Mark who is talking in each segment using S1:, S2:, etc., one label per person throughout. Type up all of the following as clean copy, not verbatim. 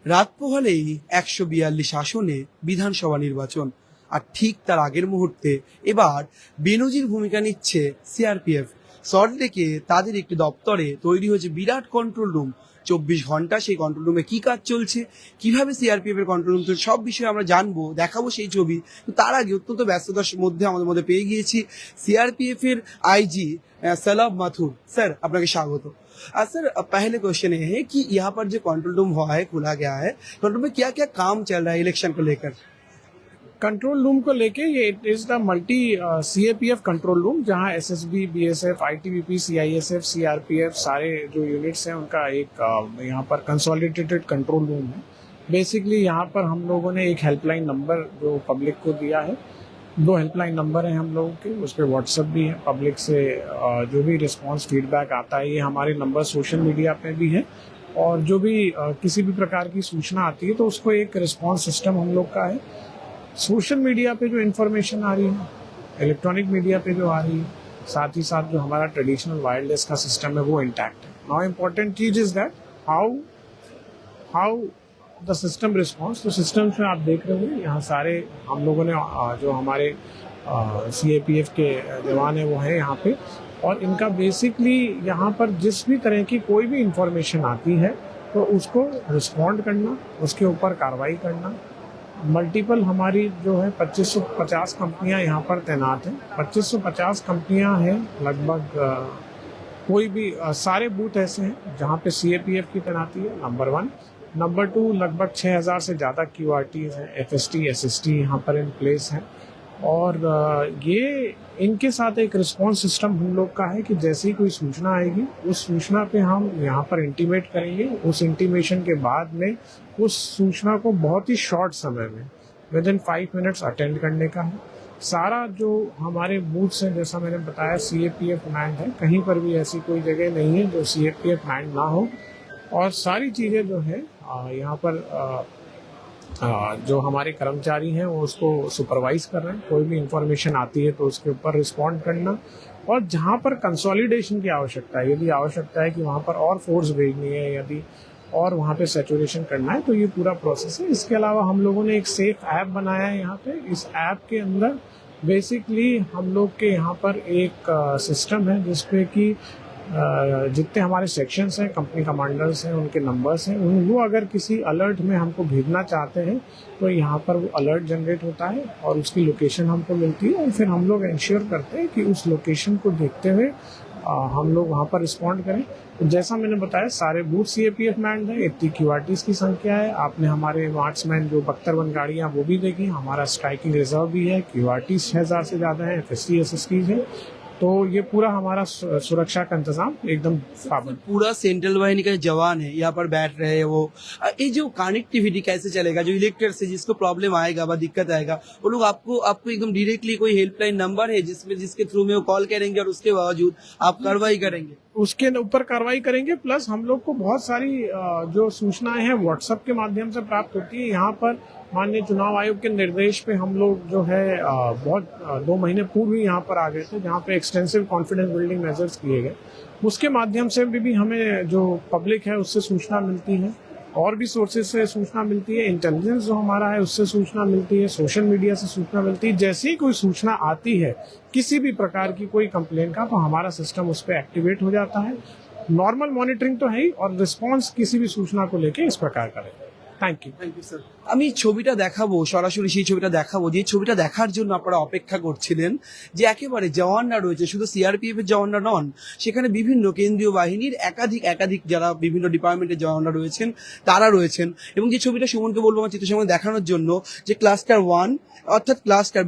S1: রাত পোহালেই ১৪২ আসনে বিধানসভা নির্বাচন, আর ঠিক তার আগের মুহূর্তে এবার বেনজির ভূমিকা নিচ্ছে সিআরপিএফ। সল্টলেকে তাদের একটি দপ্তরে তৈরি হয়েছে বিরাট কন্ট্রোল রুম। ২৪ ঘন্টা সেই কন্ট্রোল রুমে কি কাজ চলছে, কিভাবে সিআরপিএফ এর কন্ট্রোল রুম চলছে, সব বিষয়ে আমরা জানবো, দেখাবো সেই ছবি। তো তার আগে অত্যন্ত ব্যস্ততার মধ্যে আমাদের মধ্যে পেয়ে গিয়েছি सीआरपीएफ এর आईजी सलाब माथुर। सर আপনাকে স্বাগত। सर पहले क्वेश्चन ये है कि यहाँ पर जो कंट्रोल रूम हुआ है, खोला गया है, कंट्रोल रूम में क्या क्या काम चल रहा है इलेक्शन को लेकर?
S2: कंट्रोल रूम को लेके ये it is the multi CAPF control room, जहां SSB, BSF, ITBP, CISF, CRPF सारे जो यूनिट्स हैं उनका एक यहाँ पर कंसोलिडेटेड कंट्रोल रूम है। बेसिकली यहाँ पर हम लोगों ने एक हेल्पलाइन नंबर जो पब्लिक को दिया है, 2 हेल्पलाइन नंबर हैं हम लोगों के, उस पर व्हाट्सएप भी है। पब्लिक से जो भी रिस्पांस फीडबैक आता है, ये हमारे नंबर सोशल मीडिया पे भी है, और जो भी किसी भी प्रकार की सूचना आती है तो उसको एक रिस्पांस सिस्टम हम लोग का है। सोशल मीडिया पे जो इन्फॉर्मेशन आ रही है, इलेक्ट्रॉनिक मीडिया पे जो आ रही है, साथ ही साथ जो हमारा ट्रेडिशनल वायरलेस का सिस्टम है वो इंटैक्ट है। नाउ इम्पोर्टेंट चीज is that how the system response. तो सिस्टम्स में आप देख रहे होंगे यहाँ सारे हम लोगों ने जो हमारे सीएपीएफ के जवान है वो हैं यहाँ पे, और इनका बेसिकली यहाँ पर जिस भी तरह की कोई भी इंफॉर्मेशन आती है तो उसको रिस्पॉन्ड करना, उसके ऊपर कार्रवाई करना। मल्टीपल हमारी जो है 2550 कंपनियां यहाँ पर तैनात हैं। 2550 कंपनियां हैं लगभग। कोई भी सारे बूथ ऐसे हैं जहाँ पे सीएपीएफ की तैनाती है, नंबर 1। नंबर 2, लगभग 6000 से ज़्यादा क्यूआरटीज हैं, एफएसटी, एसएसटी यहाँ पर इन प्लेस हैं। और ये इनके साथ एक रिस्पॉन्स सिस्टम हम लोग का है कि जैसे ही कोई सूचना आएगी उस सूचना पे हम यहाँ पर इंटीमेट करेंगे। उस इंटीमेशन के बाद में उस सूचना को बहुत ही शॉर्ट समय में विद इन 5 मिनट्स अटेंड करने का है। सारा जो हमारे बूथ्स हैं, जैसा मैंने बताया, सीएपीएफ मैंड है। कहीं पर भी ऐसी कोई जगह नहीं है जो सीएपीएफ मैंड ना हो। और सारी चीज़ें जो है यहाँ पर जो हमारे कर्मचारी हैं वो उसको सुपरवाइज कर रहे हैं। कोई भी इंफॉर्मेशन आती है तो उसके ऊपर रिस्पॉन्ड करना, और जहाँ पर कंसोलिडेशन की आवश्यकता है, यदि आवश्यकता है कि वहाँ पर और फोर्स भेजनी है, यदि और वहाँ पे सैचुरेशन करना है, तो ये पूरा प्रोसेस है। इसके अलावा हम लोगों ने एक सेफ ऐप बनाया है यहाँ पे। इस ऐप के अंदर बेसिकली हम लोग के यहाँ पर एक सिस्टम है जिसपे कि जितने हमारे सेक्शंस हैं, कंपनी कमांडर्स हैं, उनके नंबर्स हैं, वो अगर किसी अलर्ट में हमको भेजना चाहते हैं तो यहाँ पर वो अलर्ट जनरेट होता है और उसकी लोकेशन हमको मिलती है, और फिर हम लोग इंश्योर करते हैं कि उस लोकेशन को देखते हुए हम लोग वहाँ पर रिस्पॉन्ड करें। तो जैसा मैंने बताया, सारे बूथ सीएपीएफ मैंड है, इतनी क्यूआरटीज की संख्या है। आपने हमारे मार्क्समैन जो 72 गाड़ियाँ वो भी देखी, हमारा स्ट्राइकिंग रिजर्व भी है, क्यूआरटी 6000 से ज़्यादा है, एफएसटी, एसएसटीज है। तो ये पूरा हमारा सुरक्षा का इंतजाम एकदम पाबंद।
S1: पूरा सेंट्रल वाहिनी का जो जवान है यहाँ पर बैठ रहे हैं, वो ये जो कनेक्टिविटी कैसे चलेगा, जो इलेक्टर्स है जिसको प्रॉब्लम आएगा व दिक्कत आएगा, वो लोग आपको एकदम डायरेक्टली कोई हेल्पलाइन नंबर है जिसके थ्रू में वो कॉल करेंगे और उसके बावजूद आप कार्रवाई करेंगे?
S2: उसके ऊपर कार्रवाई करेंगे। प्लस हम लोग को बहुत सारी जो सूचनाएं हैं व्हाट्सएप के माध्यम से प्राप्त होती है। यहाँ पर माननीय चुनाव आयोग के निर्देश पे हम लोग जो है बहुत 2 महीने पूर्व ही यहाँ पर आ गए थे, जहाँ पे एक्सटेंसिव कॉन्फिडेंस बिल्डिंग मेजर्स किए गए। उसके माध्यम से भी हमें जो पब्लिक है उससे सूचना मिलती है, और भी सोर्सेज से सूचना मिलती है, इंटेलिजेंस जो हमारा है उससे सूचना मिलती है, सोशल मीडिया से सूचना मिलती है। जैसे ही कोई सूचना आती है किसी भी प्रकार की कोई कंप्लेन का, तो हमारा सिस्टम उस पर एक्टिवेट हो जाता है। नॉर्मल मॉनिटरिंग तो है ही, और रिस्पॉन्स किसी भी सूचना को लेके इस प्रकार करें। Thank you
S1: sir. আমি ছবিটা দেখাবো, সরাসরি সেই ছবিটা দেখাবো, যে ছবিটা দেখার জন্য আপনারা অপেক্ষা করছিলেন, যে একেবারে জওয়ানরা রয়েছে, শুধু সিআরপিএফ এর জওয়ানরা নন, সেখানে বিভিন্ন কেন্দ্রীয় বাহিনীর একাধিক যারা বিভিন্ন ডিপার্টমেন্টের জওয়ানরা রয়েছেন তারা রয়েছেন। এবং যে ছবিটা সুমনকে বলবো আমার চিত্র সামনে দেখানোর জন্য, যে ক্লাস্টার 1 অর্থাৎ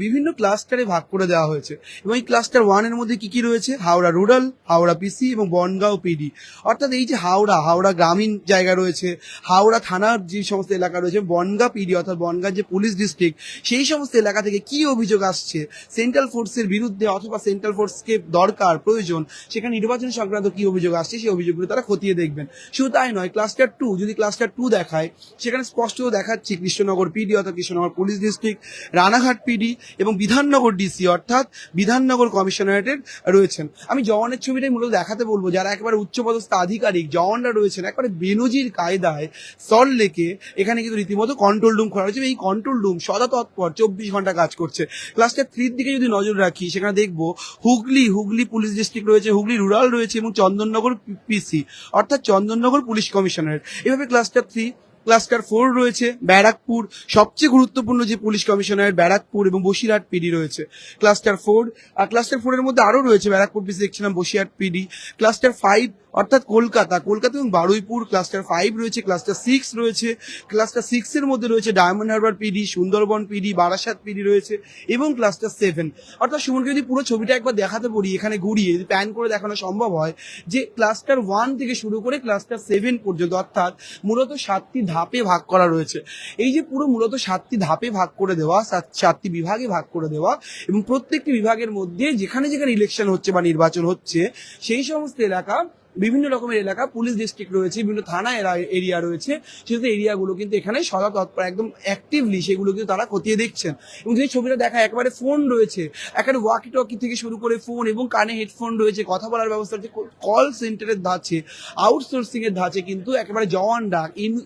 S1: বিভিন্ন ক্লাস্টারে ভাগ করে দেওয়া হয়েছে। এবং এই ক্লাস্টার 1 এর মধ্যে কি কি রয়েছে? হাওড়া রুরাল, হাওড়া পিসি এবং বনগাঁও পিডি। অর্থাৎ এই যে হাওড়া গ্রামীণ জায়গা রয়েছে, হাওড়া থানার যে সমস্ত এলাকা রয়েছে, বনগাঁ পিডি অর্থাৎ বনগাঁ যে পুলিশ ডিস্ট্রিক্ট, সেই সমস্ত এলাকা থেকে কি অভিযোগ আসছে সেন্ট্রাল ফোর্সের বিরুদ্ধে, অথবা সেন্ট্রাল ফোর্সকে দরকার প্রয়োজন, সেখানে নির্বাচন সংক্রান্ত কি অভিযোগ আসছে সেই অভিযোগগুলো তারা খতিয়ে দেখবেন। শুধু তাই নয়, ক্লাস্টার 2 যদি ক্লাস্টার 2 দেখায়, সেখানে স্পষ্ট দেখাচ্ছি কৃষ্ণনগর পিডি অর্থাৎ Krishnanagar police district, Ranaghat PD এবং বিধাননগর ডিসি অর্থাৎ বিধাননগর কমিশনারেটের রয়েছেন। আমি জওয়ানের ছবিটাই মূলত দেখাতে বলবো, যারা একেবারে উচ্চপদস্থ আধিকারিক জওয়ানরা রয়েছেন, একেবারে বেনজির কায়দায় সল্টলেকে এখানে কিন্তু রীতিমতো কন্ট্রোল রুম খোলা রয়েছে। এই কন্ট্রোল রুম সদা তৎপর 24 ঘন্টা কাজ করছে। ক্লাস্টার 3 দিকে যদি নজর রাখি, সেখানে দেখবো হুগলি পুলিশ ডিস্ট্রিক্ট রয়েছে, হুগলি রুরাল রয়েছে এবং চন্দননগর পিসি অর্থাৎ চন্দননগর পুলিশ কমিশনারেট। এভাবে ক্লাস্টার 3, ক্লাস্টার 4 রয়েছে ব্যারাকপুর, সবচেয়ে গুরুত্বপূর্ণ যে পুলিশ কমিশনারেট ব্যারাকপুর এবং বসিরহাট পিডি রয়েছে ক্লাস্টার 4। আর ক্লাস্টার 4 এর মধ্যে আরো রয়েছে ব্যারাকপুর পিসি দেখছিলাম, বসিরহাট পিডি। ক্লাস্টার 5 অর্থাৎ কলকাতা এবং বারুইপুর ক্লাস্টার 5 রয়েছে। ক্লাস্টার 6 রয়েছে, ক্লাস্টার 6 এর মধ্যে রয়েছে diamond Harbour PD, Sundarban PD, Barasat PD রয়েছে এবং ক্লাস্টার 7। অর্থাৎ সুমনকে যদি পুরো ছবিটা একবার দেখাতে পারি, এখানে ঘুরিয়ে যদি প্যান করে দেখানো সম্ভব হয়, যে ক্লাস্টার 1 থেকে শুরু করে ক্লাস্টার 7 পর্যন্ত, অর্থাৎ মূলত 7টি ধাপে ভাগ করা রয়েছে। এই যে পুরো মূলত 7টি ধাপে ভাগ করে দেওয়া, 7টি বিভাগে ভাগ করে দেওয়া, এবং প্রত্যেকটি বিভাগের মধ্যে যেখানে যেখানে ইলেকশন হচ্ছে বা নির্বাচন হচ্ছে সেই সমস্ত এলাকা, বিভিন্ন রকমের এলাকা, পুলিশ ডিস্ট্রিক্ট রয়েছে, বিভিন্ন থানা এরিয়া রয়েছে, সেহেতু এরিয়াগুলো কিন্তু এখানে সদা তৎপর একদম অ্যাক্টিভলি সেগুলো কিন্তু তারা খতিয়ে দেখছেন। এবং যে ছবিটা দেখা একেবারে ফোন রয়েছে, একেবারে ওয়াকি টকি থেকে শুরু করে ফোন এবং কানে হেডফোন রয়েছে, কথা বলার ব্যবস্থা রয়েছে, কল সেন্টারের ধাঁচে, আউটসোর্সিং এর ধাঁচে কিন্তু একেবারে জওয়ানরা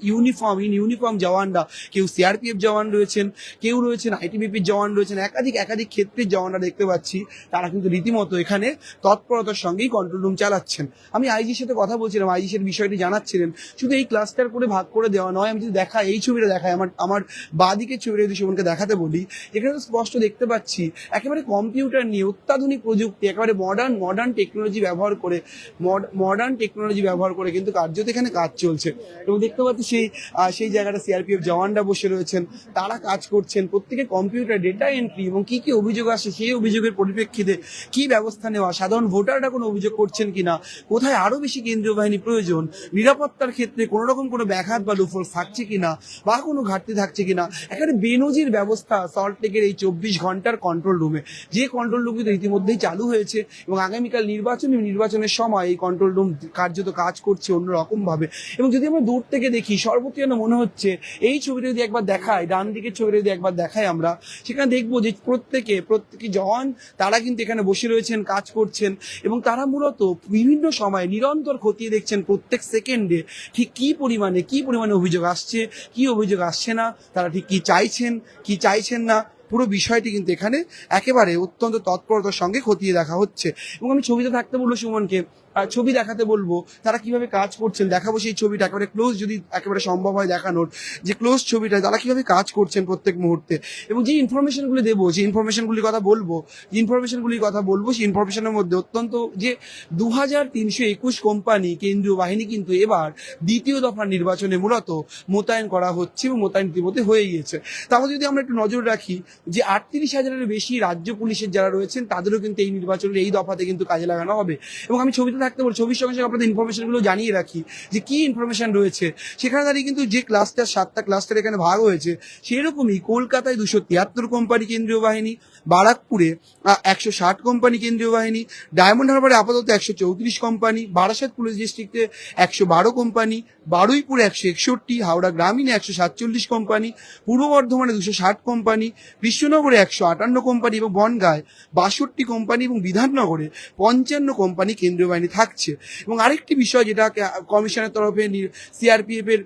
S1: ইউনিফর্ম জওয়ানরা, কেউ সিআরপিএফ জওয়ান রয়েছেন, কেউ রয়েছেন আইটিবিপির জওয়ান রয়েছেন, একাধিক ক্ষেত্রের জওয়ানরা দেখতে পাচ্ছি তারা কিন্তু রীতিমতো এখানে তৎপরতার সঙ্গেই কন্ট্রোল রুম চালাচ্ছেন। আমি আইজির সাথে কথা বলছিলাম, আইজি সের বিষয়টি জানাচ্ছিলেন। শুধু এই ক্লাস্টার করে ভাগ করে দেওয়া নয়, আমি যদি দেখাই, এই ছবিটা দেখাই, আমার বাঁদিকের ছবিটা যদি সুমনকে দেখাতে বলি, এখানে তো স্পষ্ট দেখতে পাচ্ছি একেবারে কম্পিউটার নিয়ে অত্যাধুনিক প্রযুক্তি, একেবারে মডার্ন টেকনোলজি ব্যবহার করে কিন্তু কার্যত এখানে কাজ চলছে। এবং দেখতে পাচ্ছি সেই জায়গাটা সিআরপিএফ জওয়ানরা বসে রয়েছেন, তারা কাজ করছেন, প্রত্যেকে কম্পিউটার ডেটা এন্ট্রি এবং কি কি অভিযোগ আসে সেই অভিযোগের পরিপ্রেক্ষিতে কি ব্যবস্থা নেওয়া, সাধারণ ভোটাররা কোনো অভিযোগ করছেন কিনা, কোথায় আরো বেশি কেন্দ্রীয় বাহিনী প্রয়োজন, নিরাপত্তার ক্ষেত্রে কোনো রকম কোনো ব্যাঘাত বা লুফল থাকছে কিনা বা কোনো ঘাটতি থাকছে কিনা, এখানে বেনজির ব্যবস্থা সল্টলেকের এই 24 ঘন্টার কন্ট্রোল রুমে। যে কন্ট্রোল রুম কিন্তু ইতিমধ্যেই চালু হয়েছে এবং আগামীকাল নির্বাচনের সময় এই কন্ট্রোল রুম কার্যত কাজ করছে অন্যরকম ভাবে। এবং যদি আমরা দূর থেকে দেখি, সর্বত্র যেন মনে হচ্ছে, এই ছবিটা যদি একবার দেখায়, ডান দিকের ছবিটা যদি একবার দেখাই আমরা, সেখানে দেখবো যে প্রত্যেকে জওয়ান তারা কিন্তু এখানে বসে রয়েছেন, কাজ করছেন এবং তারা মূলত বিভিন্ন সময় নিরন্তর খতিয়ে দেখছেন প্রত্যেক সেকেন্ডে ঠিক কি পরিমাণে অভিযোগ আসছে, কি অভিযোগ আসছে না, তারা ঠিক কি চাইছেন না, পুরো বিষয়টি কিন্তু এখানে একেবারে অত্যন্ত তৎপরতার সঙ্গে খতিয়ে দেখা হচ্ছে। এবং আমি ছবিতে থাকতে বলবো সুমনকে, ছবি দেখাতে বলবো তারা কিভাবে কাজ করছেন, দেখাবো সেই ছবিটা একেবারে ক্লোজ, যদি একেবারে সম্ভব হয় দেখানোর, যে ক্লোজ ছবিটা তারা কিভাবে কাজ করছেন প্রত্যেক মুহূর্তে। এবং যে ইনফরমেশনগুলি দেবো, সেই ইনফরমেশনগুলির কথা বলবো, সেই ইনফরমেশনের মধ্যে অত্যন্ত যে 2321 কোম্পানি কেন্দ্রীয় বাহিনী কিন্তু এবার দ্বিতীয় দফার নির্বাচনে মূলত মোতায়েন করা হচ্ছে এবং মোতায়েন ইতিমধ্যে হয়ে গিয়েছে। তাহলে যদি আমরা একটু নজর রাখি, যে 38,000-এর বেশি রাজ্য পুলিশের যারা রয়েছেন তাদেরও কিন্তু এই নির্বাচনের এই দফাতে কিন্তু কাজে লাগানো হবে। এবং আমি ছবিতে থাকতে বলি, ছবির সঙ্গে সঙ্গে আপনাদের ইনফরমেশনগুলো জানিয়ে রাখি যে কি ইনফরমেশন রয়েছে। সেখানে দাঁড়িয়ে কিন্তু যে ক্লাস্টার 7টা ক্লাস্টার এখানে ভাগ হয়েছে, সেরকমই কলকাতায় 273 কোম্পানি কেন্দ্রীয় বাহিনী, বারাকপুরে 160 কোম্পানি কেন্দ্রীয় বাহিনী, ডায়মন্ড হারবারে আপাতত 134 কোম্পানি, বারাসাত পুলিশ ডিস্ট্রিক্টে 112 কোম্পানি, বারুইপুরে 161, হাওড়া গ্রামীণে 147 কোম্পানি, পূর্ব বর্ধমানে 260 কোম্পানি, কৃষ্ণনগরে 158 কোম্পানি এবং বনগাঁয় 62 কোম্পানি এবং বিধাননগরে 55 কোম্পানি কেন্দ্রীয় বাহিনী থাকছে। এবং আরেকটি বিষয় যেটা কমিশনের তরফে সিআরপিএফ এর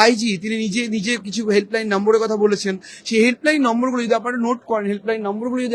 S1: আইজি তিনি নিজে কিছু হেল্পলাইন নম্বরের কথা বলেছেন। সেই হেল্পলাইন নম্বরগুলো যদি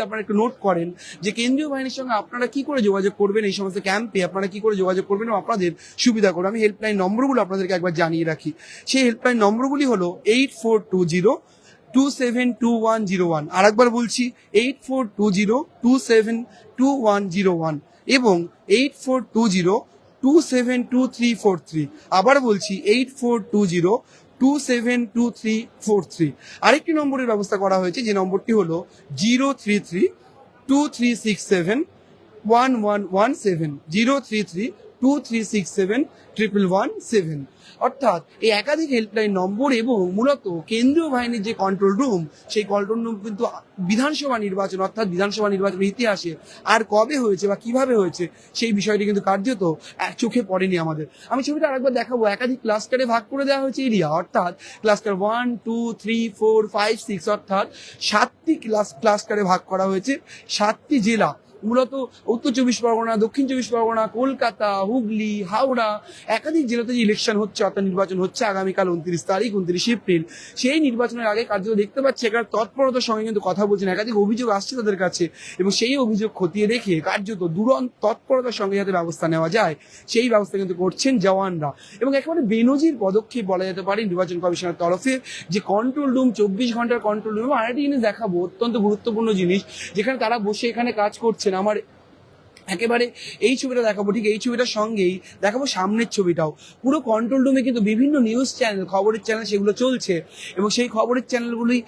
S1: আপনারা একটু নোট করেন, যে কেন্দ্রীয় বাহিনীর সঙ্গে আপনারা কি করে যোগাযোগ করবেন, এই সমস্ত ক্যাম্পে আপনারা কি করে যোগাযোগ করবেন এবং আপনাদের সুবিধা করবে। আমি হেল্পলাইন নম্বরগুলো আপনাদেরকে একবার জানিয়ে রাখি। সেই হেল্পলাইন নম্বরগুলি হলো 8420272101, আর একবার বলছি 8420272101 এবং 8420272343, আবার বলছি 8420272343। আরেকটি নম্বরের ব্যবস্থা করা হয়েছে, যে নম্বরটি হলো 03323671117, 03323671117। অর্থাৎ এই একাধিক হেল্পলাইন নম্বর এবং মূলত কেন্দ্রীয় বাহিনীর যে কন্ট্রোল রুম, সেই কন্ট্রোল রুম কিন্তু বিধানসভা নির্বাচনের ইতিহাসে আর কবে হয়েছে বা কিভাবে হয়েছে সেই বিষয়টি কিন্তু কার্যত চোখে পড়েনি আমাদের। আমি ছবিটা আরেকবার দেখাবো, একাধিক ক্লাস্টারে ভাগ করে দেওয়া হয়েছে এরিয়া, অর্থাৎ ক্লাস্টার 1, 2, 3, 4, 5, 6, অর্থাৎ 7টি ক্লাস্টারে ভাগ করা হয়েছে 7টি জেলা মূলত উত্তর চব্বিশ পরগনা, দক্ষিণ চব্বিশ পরগনা, কলকাতা, হুগলি, হাওড়া একাধিক জেলাতে যে ইলেকশন হচ্ছে অর্থাৎ নির্বাচন হচ্ছে আগামীকাল 29 তারিখ 29 এপ্রিল, সেই নির্বাচনের আগে কার্যত দেখতে পাচ্ছি এখানে তৎপরতার সঙ্গে কিন্তু কথা বলছেন, একাধিক অভিযোগ আসছে তাদের কাছে এবং সেই অভিযোগ খতিয়ে দেখে কার্যত তৎপরতার সঙ্গে যাতে ব্যবস্থা নেওয়া যায় সেই ব্যবস্থা কিন্তু করছেন জওয়ানরা। এবং একেবারে বেনজির পদক্ষেপ বলা যেতে পারে নির্বাচন কমিশনের তরফে, যে কন্ট্রোল রুম, 24 ঘন্টার কন্ট্রোল রুম। এবং আরেকটি জিনিস দেখাবো, অত্যন্ত গুরুত্বপূর্ণ জিনিস, যেখানে তারা বসে এখানে কাজ করছেন। আমার একেবারে এই ছবিটা দেখাবো, ঠিক এই ছবিটার সঙ্গেই দেখাবো সামনের ছবিটাও। পুরো কন্ট্রোল রুমে কিন্তু বিভিন্ন নিউজ চ্যানেল, খবরের চ্যানেল সেগুলো চলছে এবং সেই খবরের চ্যানেলগুলি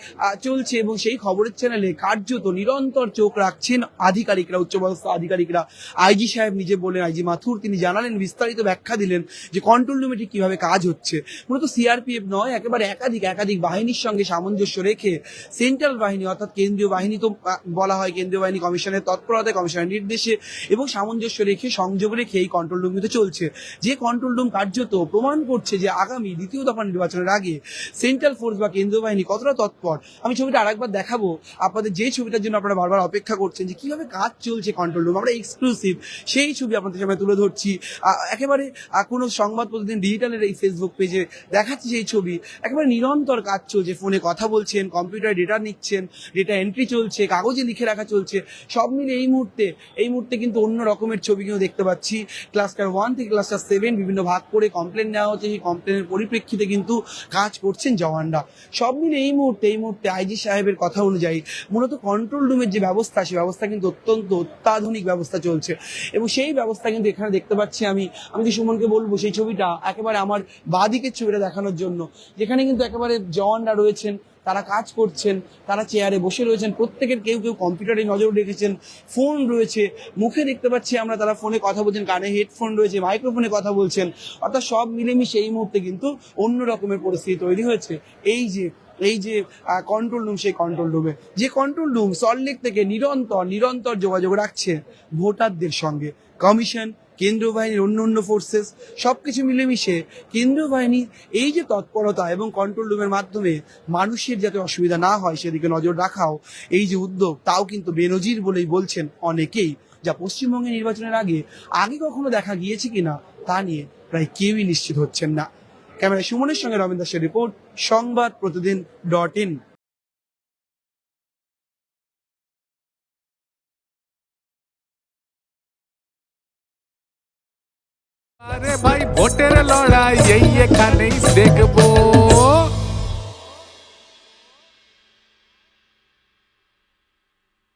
S1: চলছে এবং সেই খবরের চ্যানেলে কার্যত নিরন্তর চোখ রাখছেন আধিকারিকরা, উচ্চপদস্থ আধিকারিকরা। আইজি সাহেব নিজে বলেন, আইজি মাথুর তিনি জানালেন, বিস্তারিত ব্যাখ্যা দিলেন যে কন্ট্রোল রুমে ঠিক কিভাবে কাজ হচ্ছে। মূলত সিআরপিএফ নয়, একেবারে একাধিক বাহিনীর সঙ্গে সামঞ্জস্য রেখে সেন্ট্রাল বাহিনী অর্থাৎ কেন্দ্রীয় বাহিনী তো বলা হয়, কেন্দ্রীয় বাহিনী কমিশনের তৎপরতায়, কমিশনের নির্দেশে এবং সামঞ্জস্য রেখে, সংযোগ রেখে এই কন্ট্রোল রুম কিন্তু চলছে। যে কন্ট্রোল রুম কার্যত প্রমাণ করছে যে আগামী দ্বিতীয় দফা নির্বাচনের আগে সেন্ট্রাল ফোর্স বা কেন্দ্রীয় বাহিনী কতটা তৎপর। আমি ছবিটা আরেকবার দেখাবো আপনাদের, যে ছবিটার জন্য আপনারা বারবার অপেক্ষা করছেন যে কিভাবে কাজ চলছে কন্ট্রোল রুম। আমরা এক্সক্লুসিভ সেই ছবি আপনাদের সামনে তুলে ধরছি। একেবারে কোনো সংবাদ প্রতিদিন ডিজিটালের এই ফেসবুক পেজে দেখাচ্ছি সেই ছবি। একেবারে নিরন্তর কাজ চলছে, ফোনে কথা বলছেন, কম্পিউটারে ডেটা নিচ্ছেন, ডেটা এন্ট্রি চলছে, কাগজে লিখে রাখা চলছে। সব মিলে এই মুহূর্তে কিন্তু অন্য রকমের ছবি কিন্তু দেখতে পাচ্ছি। ক্লাস্টার 1 থেকে ক্লাস্টার 7 বিভিন্ন ভাগ করে কমপ্লেন নেওয়া হচ্ছে, সেই কমপ্লেনের পরিপ্রেক্ষিতে কিন্তু কাজ করছেন জওয়ানরা। সব মিলে এই মুহূর্তে আইজি সাহেবের কথা অনুযায়ী মূলত কন্ট্রোল রুমের যে ব্যবস্থা, সেই ব্যবস্থা কিন্তু অত্যন্ত অত্যাধুনিক ব্যবস্থা চলছে এবং সেই ব্যবস্থা কিন্তু এখানে দেখতে পাচ্ছি। আমি কি সুমনকে বলবো সেই ছবিটা একেবারে আমার বাঁদিকের ছবিটা দেখানোর জন্য, যেখানে কিন্তু একেবারে জওয়ানরা রয়েছেন, তারা কাজ করছেন, তারা চেয়ারে বসে রয়েছেন, প্রত্যেকের কেউ কম্পিউটারে নজর রেখেছেন, ফোন রয়েছে, মুখে দেখতে পাচ্ছি আমরা তারা ফোনে কথা বলছেন, কানে হেডফোন রয়েছে, মাইক্রোফোনে কথা বলছেন। অর্থাৎ সব মিলেমিশে এই মুহূর্তে কিন্তু অন্য রকমের পরিস্থিতি তৈরি হয়েছে। এই যে কন্ট্রোল রুম, সেই কন্ট্রোল রুমে, যে কন্ট্রোল রুম সল্টলেক থেকে নিরন্তর যোগাযোগ রাখছে ভোটারদের সঙ্গে কমিশন, কেন্দ্রীয় বাহিনীর অন্য ফোর্সেস, সবকিছু মিলেমিশে কেন্দ্রীয় বাহিনীর এই যে তৎপরতা এবং কন্ট্রোল রুমের মাধ্যমে মানুষের যাতে অসুবিধা না হয় সেদিকে নজর রাখাও এই যে উদ্যোগ, তাও কিন্তু বেনজির বলেই বলছেন অনেকেই, যা পশ্চিমবঙ্গের নির্বাচনের আগে কখনো দেখা গিয়েছে কিনা তা নিয়ে প্রায় কেউই নিশ্চিত হচ্ছেন না। ক্যামেরায় সুমনের সঙ্গে রবীন দাসের রিপোর্ট, সংবাদ প্রতিদিন.in।
S3: আরে ভাই ভোটের লড়াই এই এখানেই দেখবো।